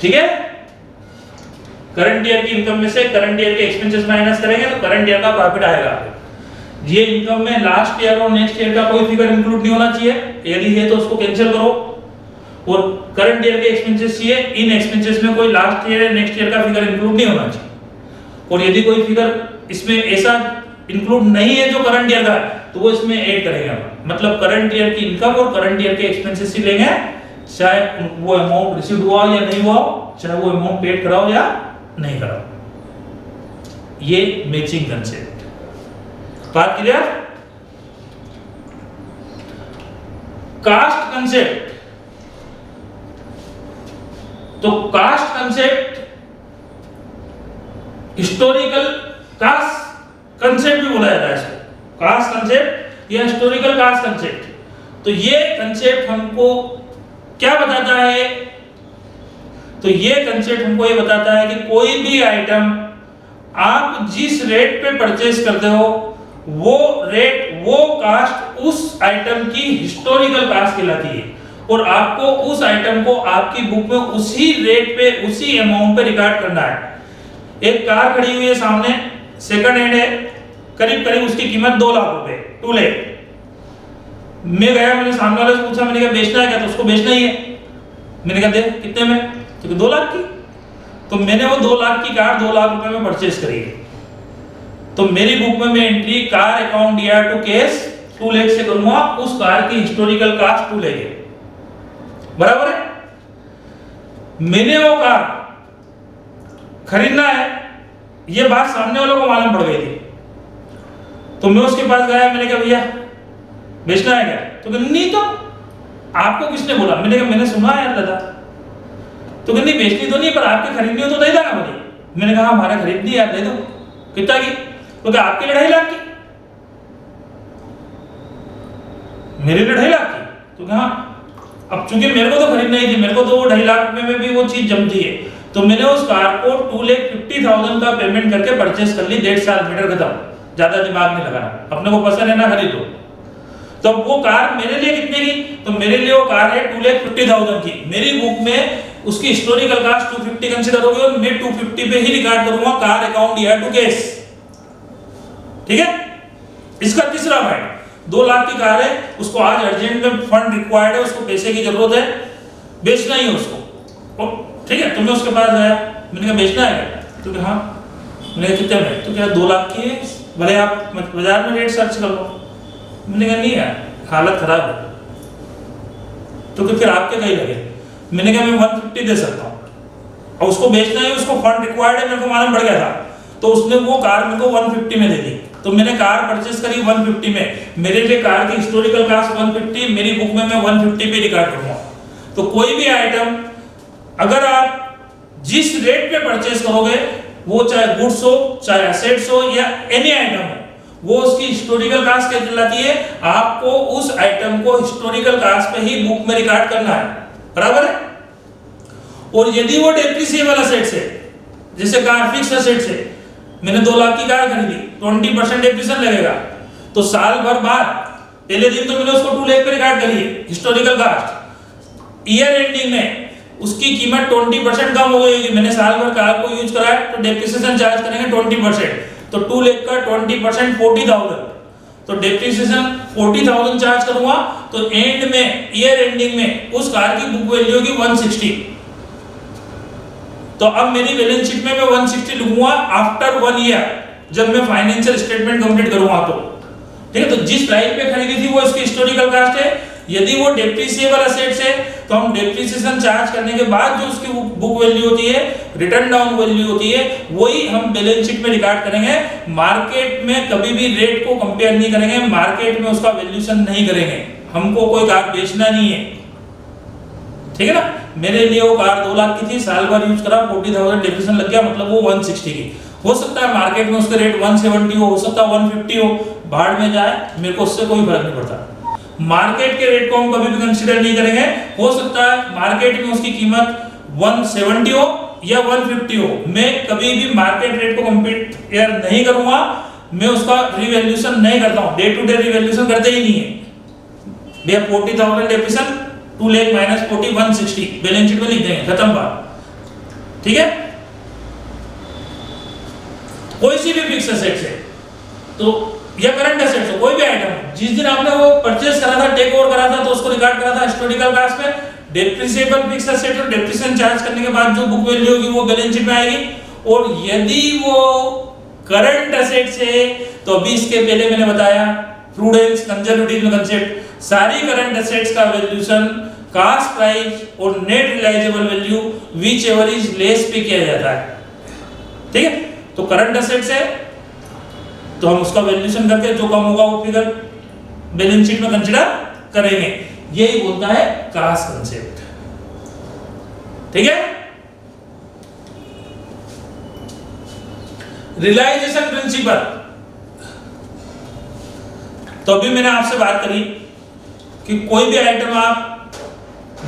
ठीक है? करंट ईयर की इनकम में से करंट ईयर के एक्सपेंसेस माइनस करेंगे तो करंट ईयर का प्रॉफिट आएगा। ये इनकम में लास्ट ईयर और नेक्स्ट ईयर का कोई फिगर इंक्लूड नहीं होना चाहिए, यदि है तो उसको कैंसिल करो। और करंट ईयर के एक्सपेंसेस चाहिए, इन एक्सपेंसेस में कोई लास्ट ईयर या नेक्स्ट ईयर का फिगर इंक्लूड नहीं होना चाहिए। और यदि कोई फिगर इसमें ऐसा इंक्लूड नहीं है जो करंट ईयर का है, तो वो इसमें ऐड करेंगे। मतलब करंट ईयर की इनकम और करंट ईयर के एक्सपेंसेस ही लेंगे, चाहे वो अमाउंट रिसीव हुआ या नहीं हुआ, चाहे वो अमाउंट पेड कराओ या नहीं कराओ। ये मैचिंग कंसेप्ट, बात क्लियर? कास्ट कंसेप्ट, तो cost concept historical cost concept भी बोला जाता है इसको, कास्ट कंसेप्ट या हिस्टोरिकल कास्ट कंसेप्ट। तो ये कंसेप्ट हमको क्या बताता है? तो ये कंसेप्ट हमको ये बताता है कि कोई भी आइटम आप जिस रेट पे परचेज करते हो, वो रेट, वो कास्ट उस आइटम की हिस्टोरिकल कास्ट कहलाती है, और आपको उस आइटम को आपकी बुक में उसी रेट पे, उसी अमाउंट पे रिकॉर्ड करना है। एक कार खड़ी हुई है सामने, सेकंड हैंड है, करीब करीब उसकी कीमत 2 लाख रुपए, 2 लाख। मैं गया, मैंने सामने वाले से पूछा, मैंने कहा बेचना है क्या? तो उसको बेचना ही है। मैंने कहा दे कितने में? तो 2 लाख की। तो मैंने वो 2 लाख की कार 2 लाख रुपए में परचेज करी है। तो मेरी बुक में मैं एंट्री कार अकाउंट ईयर टू कैश 2 लाख से करूंगा, उस कार की हिस्टोरिकल कास्ट 2 लाख है, बराबर है? मैंने वो कार खरीदना है, ये बात सामने वालों को मालूम पड़ गई थी। तो मैं उसके पास गया, मैंने कहा भैया बेचना है क्या? तो कहने नहीं, तो आपको किसने बोला? मैंने कहा मैंने सुना है यार दादा। तो कहने नहीं बेचनी तो नहीं, पर आपके खरीदनी हो तो दे देना मुझे। मैंने कहा हमारे खरीदनी यार, दे दो। कितना की? तो क्या आपके लिए 2.5 लाख की? मेरे लिए 2.5 लाख की? तो कहा अब चूंकि मेरे को तो खरीदना ही थी, मेरे को तो 2.5 लाख रुपए में भी वो चीज जमती है, तो मैंने उस कार को 2,50,000 का पेमेंट करके परचेस कर ली। 1.5 साल मीटर खत्म, ज्यादा दिमाग नहीं लगाना, अपने को पसंद है ना खरीदो। तो वो कार मेरे लिए कितने की? तो मेरे लिए वो कार है 2,50,000 की। मेरी बुक में उसकी हिस्टोरिकल कास्ट 250 कंसीडर होगी और मैं 250 पे ही रिकॉर्ड करूंगा कार अकाउंट ईयर टू कैश। ठीक है? इसका तीसरा पॉइंट, 2 लाख की कार है, उसको आज अर्जेंट में फंड रिक्वायर्ड है, उसको पैसे की जरूरत है, बेचना ही है उसको। और ठीक है, तो मैं उसके पास गया, मैंने कहा बेचना है क्या? तो कहा हाँ। मैंने कहा कितने में? तो क्या 2 लाख की है, भले आप बाजार में रेट सर्च कर लो। मैंने कहा नहीं यार, हालत खराब है। तो फिर आपके कहीं लगे? मैंने कहा मैं 150 दे सकता हूँ, और उसको बेचना है, उसको फंड रिक्वायर्ड है, मेरे को मालूम पड़ गया था। तो उसने वो कार मेरे को 150 में दे दी। तो मैंने कार परचेस करी 150 में, मेरे लिए कार की हिस्टोरिकल कास्ट 150, मेरी बुक में मैं 150 पे रिकॉर्ड करूंगा। तो कोई भी आइटम अगर आप जिस रेट पे परचेस करोगे, वो चाहे गुड्स हो, चाहे एसेट्स हो, या एनी आइटम हो, वो उसकी हिस्टोरिकल कास्ट क्या कहलाती है? आपको उस आइटम को हिस्टोरिकल कास्ट पे ही बुक में रिकॉर्ड करना है, बराबर है? और यदि वो डेप्रिसिएबल एसेट्स है, जैसे कार फिक्स एसेट्स है, मैंने 2 लाख की कार खरीदी, 20% डेप्रिसिएशन लगेगा, तो साल भर बाद पहले दिन तो मैंने उसको 2 लाख पे रिकॉर्ड करी है हिस्टोरिकल कास्ट। ईयर एंडिंग में उसकी कीमत 20% कम हो गई, मैंने साल भर कार को यूज करा है, तो डेप्रिसिएशन चार्ज करेंगे 20%। तो 2 लाख का 20% 40,000, तो डेप्रिसिएशन 40,000 चार्ज करूंगा। तो एंड में, ईयर एंडिंग में उस कार की बुक वैल्यू होगी 160। तो अब मेरी बैलेंस शीट में मैं 160 लिखूंगा आफ्टर 1 ईयर, जब मैं फाइनेंशियल स्टेटमेंट कंप्लीट करूंगा। तो ठीक है, तो जिस प्राइस पे खरीदी थी वो इसकी हिस्टोरिकल कास्ट है। यदि वो डेप्रिसिएबल एसेट्स है, तो हम डेप्रिसिएशन चार्ज करने के बाद जो उसकी बुक वैल्यू होती है, रिटर्न डाउन वैल्यू होती है, वही हम बैलेंस शीट में रिकॉर्ड करेंगे। मार्केट में कभी भी रेट को कंपेयर नहीं करेंगे, मार्केट में उसका वैल्यूएशन नहीं करेंगे, हमको कोई कार बेचना नहीं है। ठीक है ना। मेरे लिए वो कार 2 लाख की थी, साल भर यूज करा, 40,000 डेप्रिसिएशन लग गया, मतलब वो 160 की। हो सकता है मार्केट में उसके रेट 170 हो सकता है 150 हो, भाड़ में जाए, मेरे को उससे कोई फर्क नहीं पड़ता। मार्केट के रेट को हम कभी भी कंसीडर नहीं करेंगे। हो सकता है मार्केट में उसकी कीमत 170 हो या 150 हो, मैं कभी भी मार्केट रेट को कंपेयर नहीं करूंगा, मैं उसका रिवैल्यूएशन नहीं करता हूं, डे टू डे रिवैल्यूएशन करते ही नहीं है भैया। 40,000 depreciation 2 lakh minus 40 160 balance sheet में लिख देंगे, खत्म बात। ठीक है, कोई सी भी फिक्स एसेट है तो या करंट एसेट हो, कोई भी आइटम, जिस दिन आपने वो परचेस करा था, टेक ओवर करा था, तो उसको रिकॉर्ड करा था हिस्टोरिकल कास्ट में, डेप्रिसिएबल फिक्स एसेट और डेप्रिसिएशन चार्ज करने के बाद जो बुक वैल्यू होगी वो बैलेंस शीट में आएगी। और यदि वो करंट एसेट्स है तो अभी इसके पहले मैंने बताया प्रूडेंस कंजर्वेटिव कंसेप्ट, सारी करंट एसेट्स का वैल्यूएशन कास्ट प्राइस और net realisable value whichever is less पे किया जाता है। ठीक है, तो करंट एसेट्स है तो हम उसका वैल्यूएशन करके जो कम होगा वो फिगर बैलेंस शीट में कंसीडर करेंगे। यही बोलता है कास्ट कंसेप्ट। ठीक है, रियलाइजेशन प्रिंसिपल, तो अभी मैंने आपसे बात करी कि कोई भी आइटम आप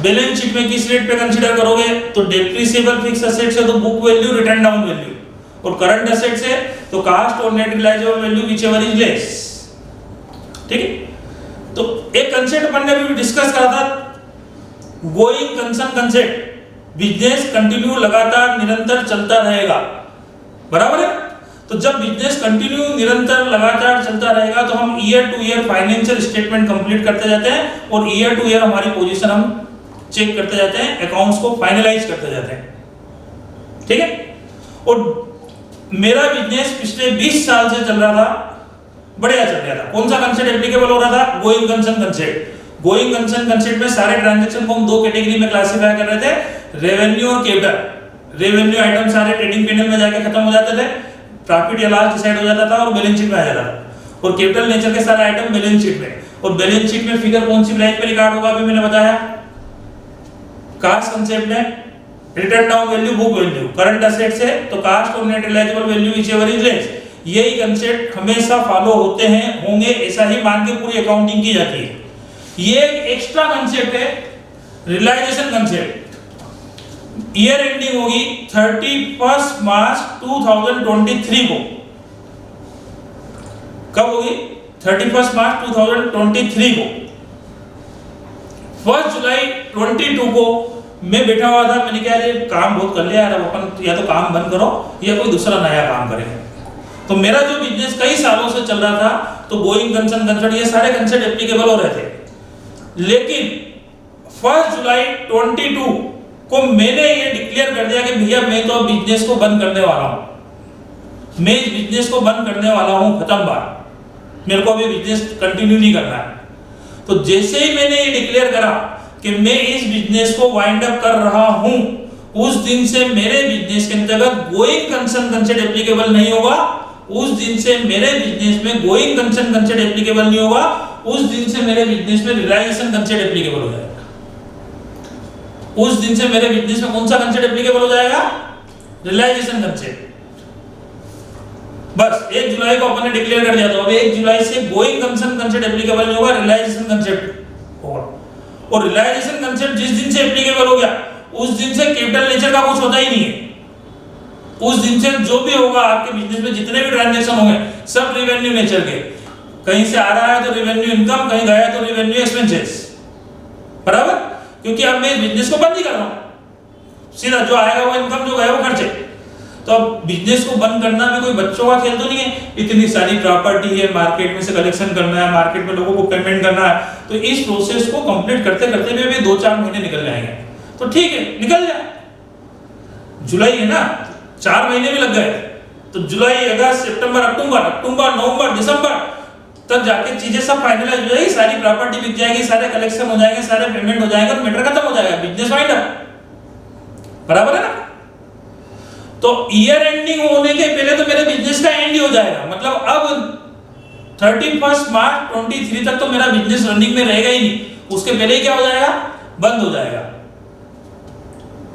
बैलेंस शीट में किस रेट पे कंसीडर करोगे, तो डेप्रिसिएबल फिक्स एसेट से तो book value written down value, और करंट एसेट से तो कास्ट और net realisable value whichever is less. ठीक है, तो एक कंसेप्ट अपन ने भी डिस्कस करा था, going concern concept, business continue लगातार निरंतर चलता रहेगा, बराबर है। तो जब बिजनेस कंटिन्यू निरंतर लगातार चलता रहेगा तो हम year two year financial statement complete करते जाते हैं और ईयर टू ईयर हमारी पोजीशन हम चेक करते जाते हैं, अकाउंट्स को फाइनलाइज करते जाते हैं। ठीक है, और मेरा बिजनेस पिछले 20 साल से चल रहा था, बढ़िया चल रहा था। कौन सा कंसेप्ट एप्लीकेबल हो रहा था? Going concern concept. Going concern concept में सारे ट्रांजैक्शन को हम 2 कैटेगरी में क्लासिफाई कर रहे थे, रेवेन्यू और कैपिटल। रेवेन्यू आइटम सारे ट्रेडिंग पैनल में जाके खत्म हो जाते थे, प्रॉफिट या लॉस डिसाइड हो जाता था और बैलेंस शीट में आ जाता था। और कैपिटल नेचर के सारे आइटम बैलेंस शीट में, और बैलेंस शीट में फिगर कौन सी प्राइस पे रिकॉर्ड होगा अभी मैंने बताया। कास्ट कंसेप्ट में written down value book value, current assets है तो कास्ट और net realisable value whichever is less. यही कंसेप्ट हमेशा फॉलो होते हैं, होंगे, ऐसा ही मान के पूरी अकाउंटिंग की जाती है। ये एक एक्स्ट्रा कंसेप्ट है रियलाइजेशन कंसेप्ट। ईयर एंडिंग होगी 31 मार्च 2023 को। कब होगी? 31 मार्च 2023 को। 1 जुलाई 22 को मैं बैठा हुआ था, मैंने कहा ये काम बहुत कर लिया यार, अब अपन या तो काम बंद करो या कोई दूसरा नया काम करें। तो मेरा जो बिजनेस कई सालों से चल रहा था, तो गोइंग कंसर्न कंसेप्ट ये सारे कंसेप्ट एप्लीकेबल हो रहे थे। लेकिन 1 जुलाई 22 को मैंने ये डिक्लेयर कर दिया कि भैया मैं तो बिजनेस को बंद करने वाला हूं, मैं इस बिजनेस को बंद करने वाला हूं, खत्म बात, मेरे को अभी बिजनेस कंटिन्यू नहीं करना है। तो जैसे ही मैंने ये डिक्लेयर करा कि मैं इस बिजनेस को वाइंड अप कर रहा हूं, उस दिन से मेरे बिजनेस के अंतर्गत गोइंग कंसर्न कंसेप्ट एप्लीकेबल नहीं होगा। उस दिन से मेरे बिजनेस में गोइंग कंसर्न कंसेप्ट एप्लीकेबल नहीं होगा। उस दिन से मेरे बिजनेस में रियलाइजेशन कंसेप्ट एप्लीकेबल हो जाएगा। उस दिन से मेरे बिजनेस में कौन सा कंसेप्ट एप्लीकेबल हो जाएगा? Realisation concept. बस 1 जुलाई को अपन ने डिक्लेयर कर दिया, तो अब 1 जुलाई से गोइंग कंसर्न कंसेप्ट एप्लीकेबल नहीं होगा, रियलाइजेशन कंसेप्ट होगा। और रियलाइजेशन कंसेप्ट जिस दिन से एप्लीकेबल हो गया, उस दिन से कैपिटल नेचर का कुछ होता ही नहीं है। उस दिन से जो भी होगा आपके बिजनेस में, जितने भी ट्रांजैक्शन होंगे, सब रेवेन्यू नेचर के। कहीं से आ रहा है तो रेवेन्यू इनकम, कहीं गया तो रेवेन्यू एक्सपेंसेस, बराबर। क्योंकि अब मैं बिजनेस को बंद ही कर रहा हूं, सीधा जो आएगा वो इनकम, जो गया वो खर्चे। तो अब बिजनेस को बंद करना में कोई बच्चों का खेल तो नहीं है। इतनी सारी प्रॉपर्टी है, मार्केट में से कलेक्शन करना है, मार्केट में लोगों को पेमेंट करना है, तो इस प्रोसेस को कंप्लीट करते करते भी 2-4 महीने निकल जाएंगे। तो ठीक है, निकल जाए। जुलाई है ना, 4 महीने भी लग गए, तो जुलाई, अगस्त, सितंबर, अक्टूबर, नवंबर, दिसंबर तक जाके चीजें सब फाइनलाइज हो जाएगी, सारी प्रॉपर्टी बिक जाएगी, सारे कलेक्शन हो जाएंगे, सारे पेमेंट हो जाएगा, मैटर खत्म हो जाएगा, बिजनेस वाइंड अप, बराबर है ना। तो ईयर एंडिंग होने के पहले तो मेरे बिजनेस का एंड ही हो जाएगा। मतलब अब 31 मार्च 23 तक तो मेरा बिजनेस रनिंग में रहेगा ही नहीं, उसके पहले ही क्या हो जाएगा? बंद हो जाएगा।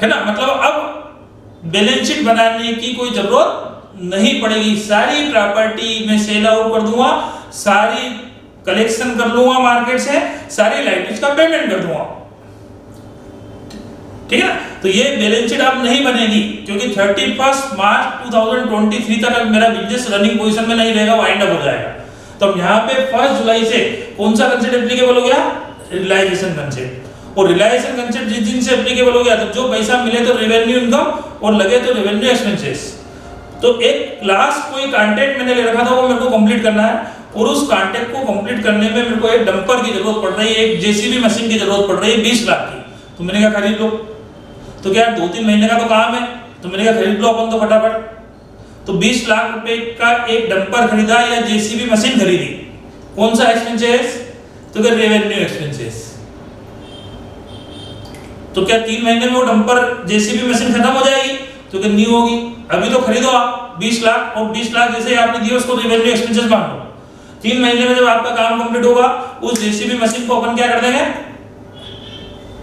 है ना, मतलब अब बैलेंस शीट बनाने की कोई जरूरत नहीं पड़ेगी। सारी प्रॉपर्टी मैं सेल आउट कर दूंगा, सारी कलेक्शन कर लूंगा मार्केट से, सारी लाइबिलिटीज का पेमेंट कर दूंगा। ठीक है ना, तो ये बैलेंस शीट अब नहीं बनेगी क्योंकि 31 मार्च 2023 तक मेरा बिजनेस रनिंग पोजीशन में नहीं रहेगा, वाइंड अप हो जाएगा। तो अब यहाँ पे 1 जुलाई से कौन सा कंसेप्ट एप्लीकेबल हो गया? Realisation concept. और रियलाइजेशन कंसेप्ट जिस दिन से एप्लीकेबल हो गया तो जो पैसा मिले तो रेवेन्यू इनकम और लगे तो रेवेन्यू एक्सपेंसेस। तो एक लास्ट कोई कॉन्ट्रैक्ट मैंने ले रखा था, वो मेरे को कंप्लीट करना है और उस कॉन्ट्रैक्ट को कंप्लीट करने में मेरे को एक डंपर की जरूरत पड़ रही है, एक जेसीबी मशीन की जरूरत पड़ रही है 20 लाख की। तो मैंने कहा खरीद लो। तो क्या 2-3 महीने का तो काम है, तो मैंने कहा खरीद लो अपन तो फटाफट। तो 20 लाख रुपए का एक डंपर खरीदा या जेसीबी मशीन खरीदी। कौन सा एक्सपेंसेस? तो क्या रेवेन्यू एक्सपेंसेस। तो क्या 3 महीने में वो डंपर जेसीबी मशीन खत्म हो जाएगी? तो क्या नहीं होगी। अभी तो खरीदो आप 20 लाख और 20 लाख जैसे आपने दिए उसको रेवेन्यू एक्सपेंसेस मान लो। 3 महीने में जब आपका काम कंप्लीट होगा उस जेसीबी मशीन को अपन क्या कर देंगे?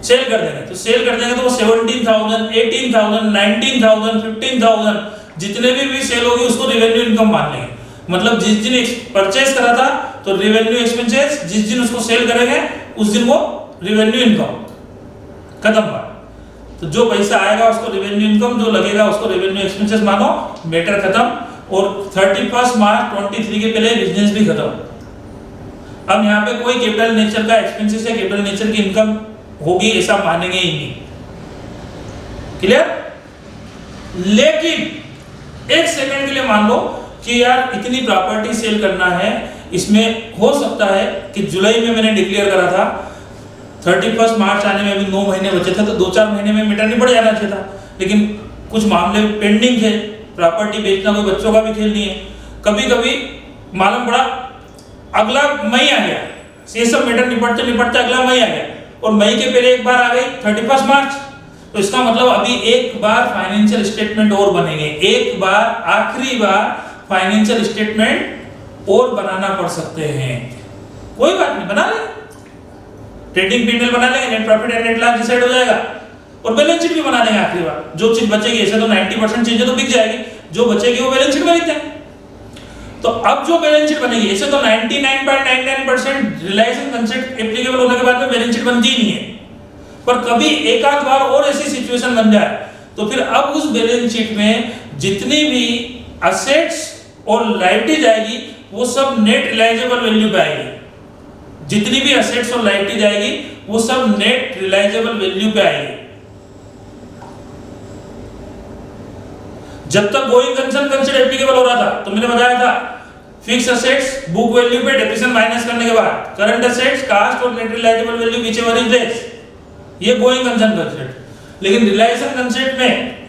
सेल कर देंगे। तो सेल कर देंगे तो वो 17,000, 18,000, 19,000, 15,000 जितने भी सेल होगी उसको रेवेन्यू इनकम मान लेंगे। मतलब जिस दिन परचेज करा था तो रेवेन्यू एक्सपेंसेस, जिस दिन उसको सेल करेंगे उस दिन वो रेवेन्यू इनकम खत्म हुआ। तो जो पैसा आएगा उसको रेवेन्यू इनकम, जो लगेगा उसको रेवेन्यू एक्सपेंसेस मानो, मैटर खत्म। और 31 मार्च 23 के पहले बिजनेस भी खत्म। अब यहाँ पे कोई कैपिटल नेचर का एक्सपेंसेस या कैपिटल नेचर की इनकम होगी ऐसा मानेंगे ही नहीं। क्लियर? लेकिन एक सेकंड के लिए मान लो कि यार इतनी प्रॉपर्टी सेल करना है, इसमें हो सकता है कि जुलाई में मैंने डिक्लेयर करा था, 31 मार्च आने में अभी 9 महीने बचे थे, तो 2-4 महीने में मैटर नहीं पड़ जाना चाहिए था। लेकिन कुछ मामले पेंडिंग थे, प्रॉपर्टी बेचना कोई बच्चों का भी खेल नहीं है। कभी कभी मालूम पड़ा अगला मई आ गया, ये सब मैटर निपटते निपटते अगला मई आ गया और मई के पहले एक बार आ गई 31 मार्च। तो इसका मतलब अभी एक बार फाइनेंशियल स्टेटमेंट और बनेंगे, एक बार आखिरी बार फाइनेंशियल स्टेटमेंट और बनाना पड़ सकते हैं। कोई बात नहीं, बना लेंगे, ट्रेडिंग पीएनएल बना लेंगे, net profit and net loss decide हो जाएगा और बैलेंस शीट भी बना देंगे आखिरी बार। जो चीज बचेगी, ऐसे तो 90% चीजें तो बिक जाएगी, जो बचेगी वो बैलेंस शीट में लिखते हैं। तो अब जो बैलेंस शीट बनेगी, ऐसे तो 99.99% रियलाइजेशन कंसेप्ट एप्लीकेबल होने के बाद में बैलेंस शीट बनती ही नहीं है। पर कभी एक आध बार और ऐसी सिचुएशन बन जाए तो फिर अब उस बैलेंस शीट में जितनी भी असेट्स और लायबिलिटी आएगी वो सब नेट रियलाइजेबल वैल्यू पे आएगी। जितनी भी असेट्स और लायबिलिटी आएगी वो सब नेट रियलाइजेबल वैल्यू पे आएगी। जब तक गोइंग कंसर्न कंसेप्ट एप्लीकेबल हो रहा था तो मैंने बताया था फिक्स असेट्स बुक वैल्यू पे डेप्रिसिएशन माइनस करने के बाद करंट असेट्स कास्ट और net realisable value whichever is less, ये गोइंग कंसर्न कंसेप्ट। लेकिन रियलाइजेशन कंसेप्ट में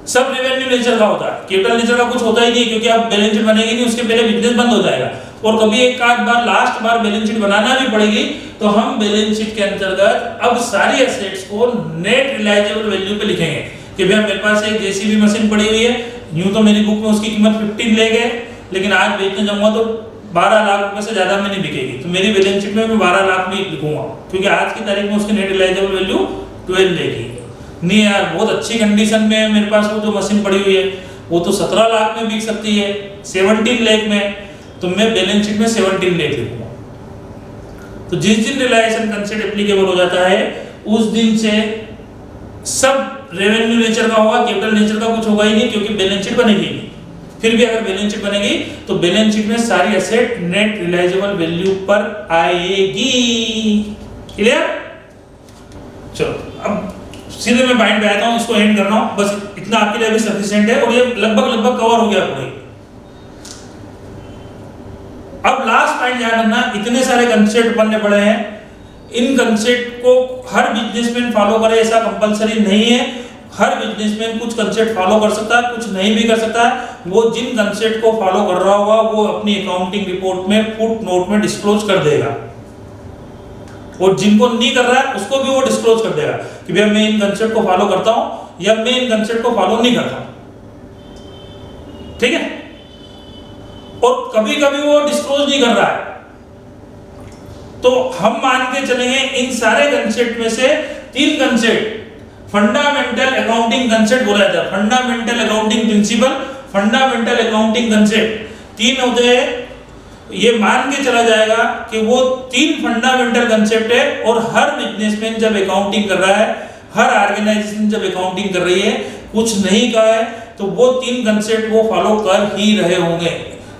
सब रेवेन्यू नेचर का होता है, कैपिटल नेचर का कुछ होता ही नहीं क्योंकि अब बैलेंस शीट बनेगी नहीं, उसके पहले बिजनेस बंद हो जाएगा। और कभी एक आध बार लास्ट बार बैलेंस शीट बनाना भी पड़ेगी तो हम बैलेंस शीट के अंतर्गत अब सारी एसेट्स को नेट रियलाइजेबल वैल्यू पे लिखेंगे कि भैया मेरे पास एक जेसीबी मशीन पड़ी हुई है, यूं तो मेरी बुक में उसकी कीमत 15 ले गए, लेकिन आज बेचने जाऊंगा तो 12 लाख रुपए से ज्यादा में नहीं बिकेगी, तो मेरी बैलेंस शीट में मैं 12 लाख में लिखूंगा क्योंकि आज की तारीख में उसकी नेट रियलाइजेबल वैल्यू 12 लेगी। नहीं यार बहुत अच्छी कंडीशन में है, मेरे पास वो जो मशीन पड़ी हुई है वो तो 17 लाख में बिक सकती है, 17 लाख में, तो मैं बैलेंस शीट में 17 लाख लिखूंगा। तो जिस दिन रियलाइजेशन कंसेप्ट एप्लीकेबल हो जाता है उस दिन से सब रेवेन्यू नेचर का होगा, कैपिटल नेचर का कुछ होगा ही नहीं क्योंकि बैलेंस शीट बनेगी नहीं। फिर भी अगर बैलेंस शीट बनेगी तो बैलेंस शीट में सारी एसेट नेट रियलाइजेबल वैल्यू पर आएगी। क्लियर? चलो अब सीधे मैं बाइंड पे आता हूं, इसको एंड कर रहा हूं, बस इतना आपके लिए अभी सफिशिएंट है और ये लगभग कवर हो गया पूरा। अब लास्ट पॉइंट ध्यान रखना, इतने सारे कंसेप्ट बनने पड़े हैं, इन कंसेप्ट को हर बिजनेसमैन फॉलो करे ऐसा कंपलसरी नहीं है। हर बिजनेसमैन कुछ कंसेप्ट फॉलो कर सकता है, कुछ नहीं भी कर सकता है। वो जिन कंसेप्ट को फॉलो कर रहा होगा वो अपनी अकाउंटिंग रिपोर्ट में फुट नोट में डिस्क्लोज कर देगा और जिनको नहीं कर रहा है उसको भी वो डिस्क्लोज कर देगा कि भैया मैं इन कंसेप्ट को फॉलो करता हूं या मैं इन कंसेप्ट को फॉलो नहीं करता। ठीक है? और कभी कभी वो डिस्क्लोज नहीं कर रहा है तो हम मान के चलेंगे इन सारे कंसेप्ट में से 3 कंसेप्ट फंडामेंटल अकाउंटिंग कंसेप्ट बोला जाता है, fundamental accounting principle, fundamental accounting concept, 3 होते हैं। ये मान के चला जाएगा कि वो 3 फंडामेंटल कंसेप्ट है और हर बिजनेसमैन जब अकाउंटिंग कर रहा है, हर ऑर्गेनाइजेशन जब अकाउंटिंग कर रही है, कुछ नहीं कहा है तो वो 3 कंसेप्ट वो फॉलो कर ही रहे होंगे।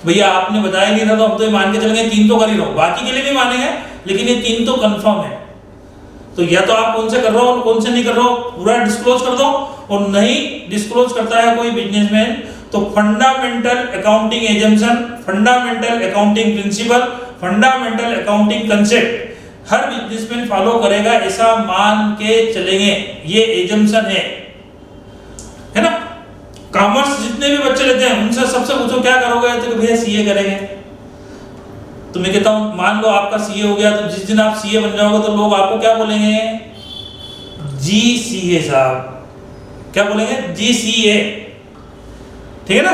भैया आपने बताया नहीं था तो हम तो ये मान के चल गए 3 तो कर ही रहो, बाकी के लिए भी मानेंगे लेकिन ये 3 तो कंफर्म है। तो या तो आप कौन से कर रहे हो और कौन से नहीं कर रहे हो पूरा डिस्क्लोज कर दो, और नहीं डिस्क्लोज करता है कोई बिजनेसमैन तो fundamental accounting assumption, fundamental accounting principle, fundamental accounting concept हर बिजनेसमैन फॉलो करेगा, ऐसा मान के चलेंगे। ये एजम्पशन है ना। कॉमर्स जितने भी बच्चे लेते हैं उनसे सबसे पूछो क्या करोगे तो भैया सीए करेंगे। तो मैं कहता हूं मान लो आपका सीए हो गया तो जिस दिन आप सीए बन जाओगे तो लोग आपको क्या बोलेंगे, जी सीए साहब, क्या बोलेंगे, जी सीए, ठीक है ना।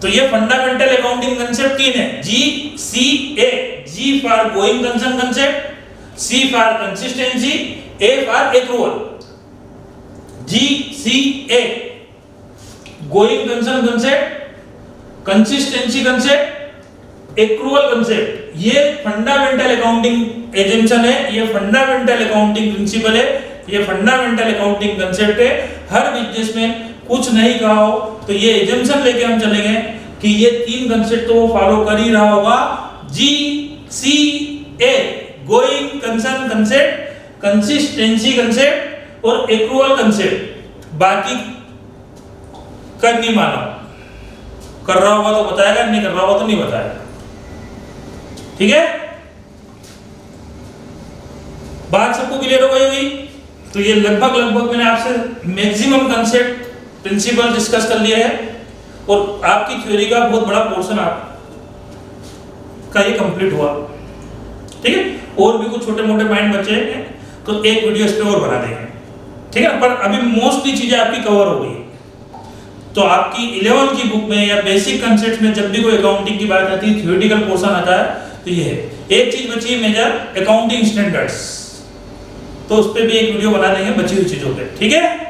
तो ये फंडामेंटल अकाउंटिंग कंसेप्ट 3 है, G C A, G for going concern concept, C for consistency, A for accrual. G C A going concern concept, consistency concept, accrual concept, ये फंडामेंटल अकाउंटिंग एजम्पशन है, ये fundamental accounting principal है, ये fundamental accounting concept है। हर business में कुछ नहीं कहा हो तो ये एजम्पशन लेके हम चलेंगे कि ये 3 कंसेप्ट तो वो फॉलो कर ही रहा होगा, G C A going concern concept, consistency concept और एक्रूअल कंसेप्ट। बाकी कर नहीं मानो, कर रहा होगा तो बताएगा, नहीं कर रहा होगा तो नहीं बताएगा, ठीक है। बात सबको क्लियर हो गई होगी। तो ये लगभग मैंने आपसे मैक्सिमम कंसेप्ट प्रिंसिपल डिस्कस कर लिया है और आपकी थ्योरी का बहुत बड़ा पोर्शन आपका ये कंप्लीट हुआ, ठीक है। और भी कुछ छोटे मोटे पॉइंट बचे हैं तो एक वीडियो इस पे और बना देंगे, ठीक है। पर अभी मोस्टली चीजें आपकी कवर हो गई। तो आपकी 11 की बुक में या बेसिक कंसेप्ट में जब भी कोई अकाउंटिंग की बात आती है, थ्योरेटिकल पोर्शन आता है तो ये है। एक चीज बची है मेजर, अकाउंटिंग स्टैंडर्ड्स, तो उस पे भी एक वीडियो बना देंगे बची हुई चीजों पे, ठीक है।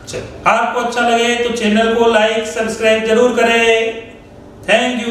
चलो आपको अच्छा लगे तो चैनल को लाइक सब्सक्राइब जरूर करें। Thank you.